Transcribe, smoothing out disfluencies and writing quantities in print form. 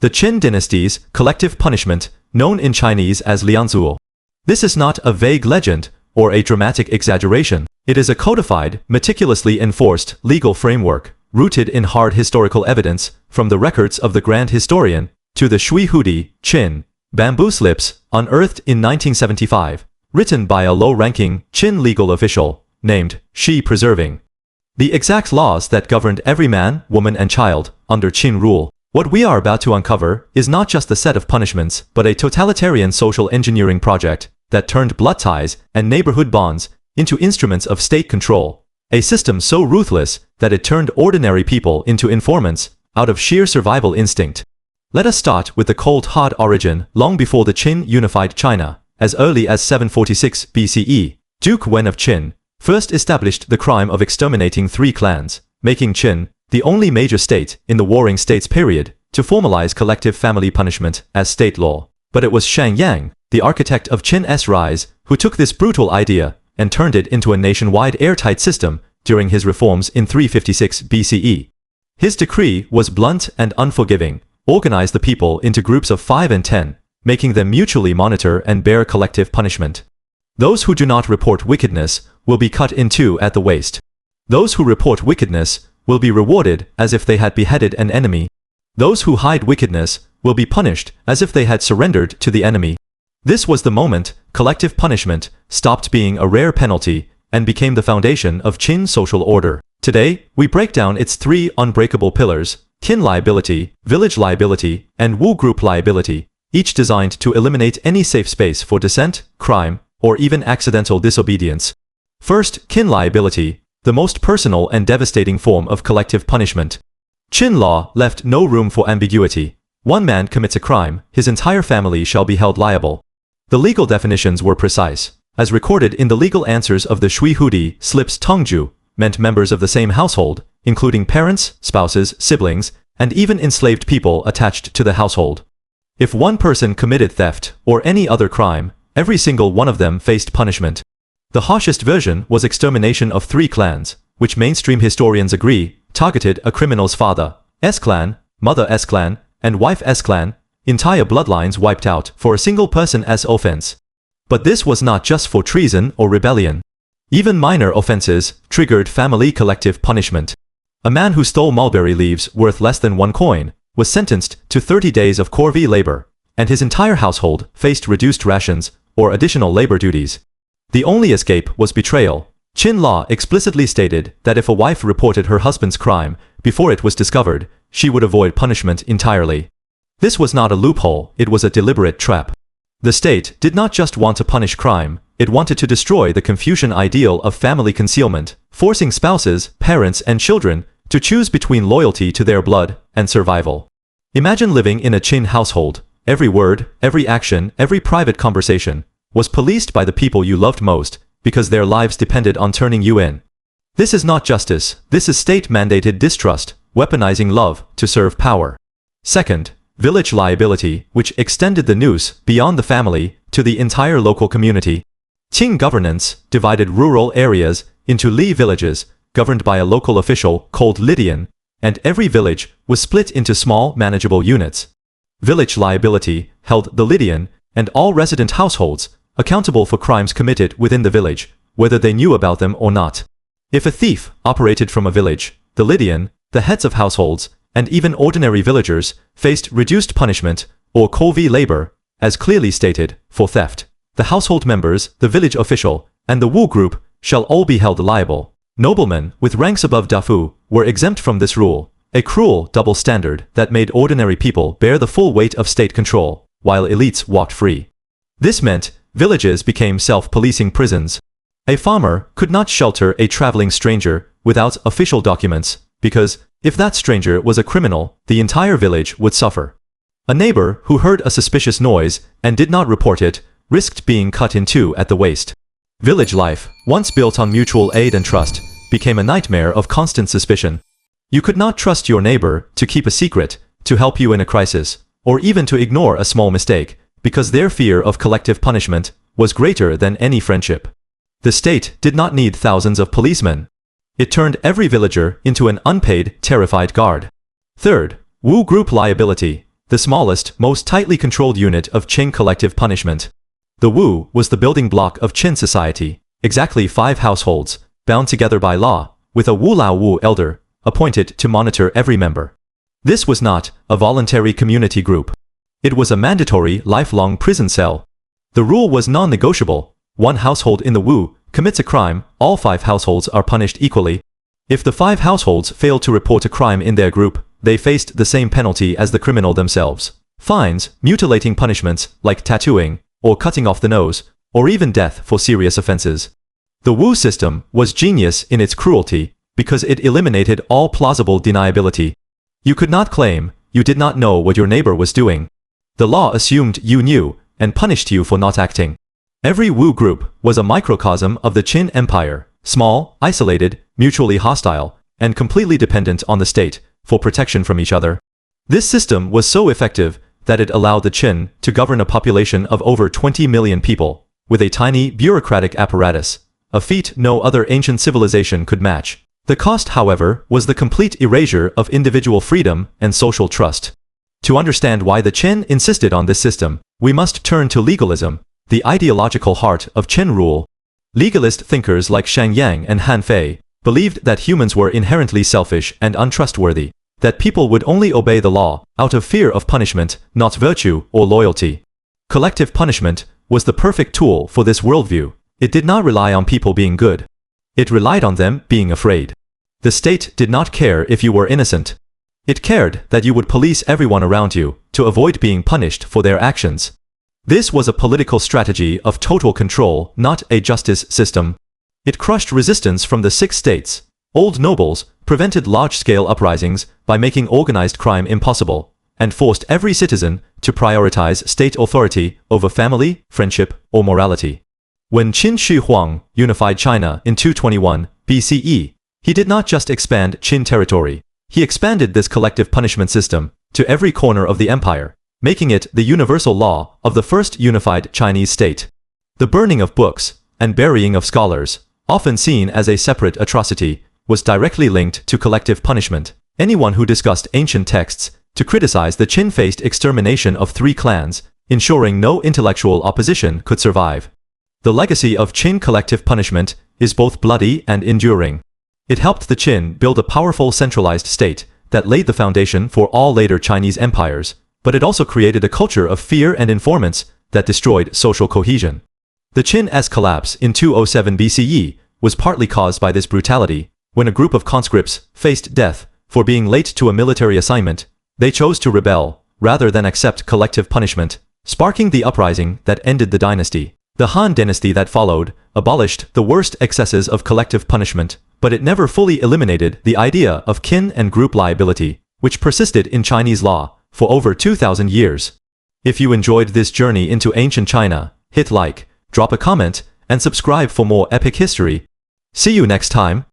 The Qin dynasty's collective punishment, known in Chinese as lianzuo. This is not a vague legend or a dramatic exaggeration. It is a codified, meticulously enforced legal framework, rooted in hard historical evidence, from the records of the Grand Historian to the Shui Hudi, Qin, bamboo slips, unearthed in 1975, written by a low-ranking Qin legal official, named Shi Preserving. The exact laws that governed every man, woman and child, under Qin rule. What we are about to uncover is not just a set of punishments, but a totalitarian social engineering project that turned blood ties and neighborhood bonds into instruments of state control. A system so ruthless that it turned ordinary people into informants out of sheer survival instinct. Let us start with the cold hard origin. Long before the Qin unified China, as early as 746 BCE, Duke Wen of Qin first established the crime of exterminating 3 clans, making Qin the only major state in the Warring States period to formalize collective family punishment as state law. But it was Shang, the architect of Qin's rise, who took this brutal idea and turned it into a nationwide airtight system during his reforms in 356 BCE. His decree was blunt and unforgiving, organize the people into groups of 5 and 10, making them mutually monitor and bear collective punishment. Those who do not report wickedness will be cut in two at the waist. Those who report wickedness will be rewarded as if they had beheaded an enemy. Those who hide wickedness will be punished as if they had surrendered to the enemy. This was the moment collective punishment stopped being a rare penalty and became the foundation of Qin social order. Today, we break down its 3 unbreakable pillars: Qin liability, village liability, and Wu group liability, each designed to eliminate any safe space for dissent, crime, or even accidental disobedience. First, Qin liability, the most personal and devastating form of collective punishment. Qin law left no room for ambiguity. One man commits a crime, his entire family shall be held liable. The legal definitions were precise, as recorded in the legal answers of the Shui Hudi slips. Tongju meant members of the same household, including parents, spouses, siblings, and even enslaved people attached to the household. If one person committed theft or any other crime, every single one of them faced punishment. The harshest version was extermination of 3 clans, which mainstream historians agree targeted a criminal's father's clan, mother's clan, and wife's clan, entire bloodlines wiped out for a single person's offense. But this was not just for treason or rebellion. Even minor offenses triggered family collective punishment. A man who stole mulberry leaves worth less than 1 coin was sentenced to 30 days of corvée labor, and his entire household faced reduced rations or additional labor duties. The only escape was betrayal. Qin law explicitly stated that if a wife reported her husband's crime before it was discovered, she would avoid punishment entirely. This was not a loophole, it was a deliberate trap. The state did not just want to punish crime, it wanted to destroy the Confucian ideal of family concealment, forcing spouses, parents, and children to choose between loyalty to their blood and survival. Imagine living in a Qin household. Every word, every action, every private conversation was policed by the people you loved most, because their lives depended on turning you in. This is not justice, this is state-mandated distrust, weaponizing love to serve power. Second, village liability, which extended the noose beyond the family to the entire local community. Qing governance divided rural areas into li villages, governed by a local official called lidian, and every village was split into small, manageable units. Village liability held the lidian and all resident households accountable for crimes committed within the village, whether they knew about them or not. If a thief operated from a village, the lidian, the heads of households, and even ordinary villagers faced reduced punishment or corvée labor, as clearly stated, for theft. The household members, the village official, and the Wu group shall all be held liable. Noblemen with ranks above dafu were exempt from this rule, a cruel double standard that made ordinary people bear the full weight of state control, while elites walked free. This meant villages became self-policing prisons. A farmer could not shelter a traveling stranger without official documents, because if that stranger was a criminal, the entire village would suffer. A neighbor who heard a suspicious noise and did not report it risked being cut in two at the waist. Village life, once built on mutual aid and trust, became a nightmare of constant suspicion. You could not trust your neighbor to keep a secret, to help you in a crisis, or even to ignore a small mistake, because their fear of collective punishment was greater than any friendship. The state did not need thousands of policemen. It turned every villager into an unpaid, terrified guard. Third, Wu group liability. the smallest, most tightly controlled unit of Qin collective punishment. The Wu was the building block of Qin society, exactly 5 households, bound together by law, with a Wu Lao Wu elder, appointed to monitor every member. This was not a voluntary community group. It was a mandatory, lifelong prison cell. The rule was non-negotiable. One household in the Wu commits a crime, all 5 households are punished equally. If the 5 households failed to report a crime in their group, they faced the same penalty as the criminal themselves. Fines, mutilating punishments like tattooing, or cutting off the nose, or even death for serious offenses. The Wu system was genius in its cruelty because it eliminated all plausible deniability. You could not claim you did not know what your neighbor was doing. The law assumed you knew and punished you for not acting. Every Wu group was a microcosm of the Qin Empire, small, isolated, mutually hostile, and completely dependent on the state for protection from each other. This system was so effective that it allowed the Qin to govern a population of over 20 million people, with a tiny bureaucratic apparatus, a feat no other ancient civilization could match. The cost, however, was the complete erasure of individual freedom and social trust. To understand why the Qin insisted on this system, we must turn to legalism, the ideological heart of Qin rule. Legalist thinkers like Shang and Han Fei believed that humans were inherently selfish and untrustworthy, that people would only obey the law out of fear of punishment, not virtue or loyalty. Collective punishment was the perfect tool for this worldview. It did not rely on people being good. It relied on them being afraid. The state did not care if you were innocent. It cared that you would police everyone around you to avoid being punished for their actions. This was a political strategy of total control, not a justice system. It crushed resistance from the 6 states. Old nobles prevented large-scale uprisings by making organized crime impossible, and forced every citizen to prioritize state authority over family, friendship, or morality. When Qin Shi Huang unified China in 221 BCE, he did not just expand Qin territory. He expanded this collective punishment system to every corner of the empire, making it the universal law of the first unified Chinese state. The burning of books and burying of scholars, often seen as a separate atrocity, was directly linked to collective punishment. Anyone who discussed ancient texts to criticize the Qin faced extermination of 3 clans, ensuring no intellectual opposition could survive. The legacy of Qin collective punishment is both bloody and enduring. It helped the Qin build a powerful centralized state that laid the foundation for all later Chinese empires, but it also created a culture of fear and informants that destroyed social cohesion. The Qin's collapse in 207 BCE was partly caused by this brutality. When a group of conscripts faced death for being late to a military assignment, they chose to rebel rather than accept collective punishment, sparking the uprising that ended the dynasty. The Han Dynasty that followed abolished the worst excesses of collective punishment, but it never fully eliminated the idea of kin and group liability, which persisted in Chinese law for over 2,000 years. If you enjoyed this journey into ancient China, hit like, drop a comment, and subscribe for more epic history. See you next time.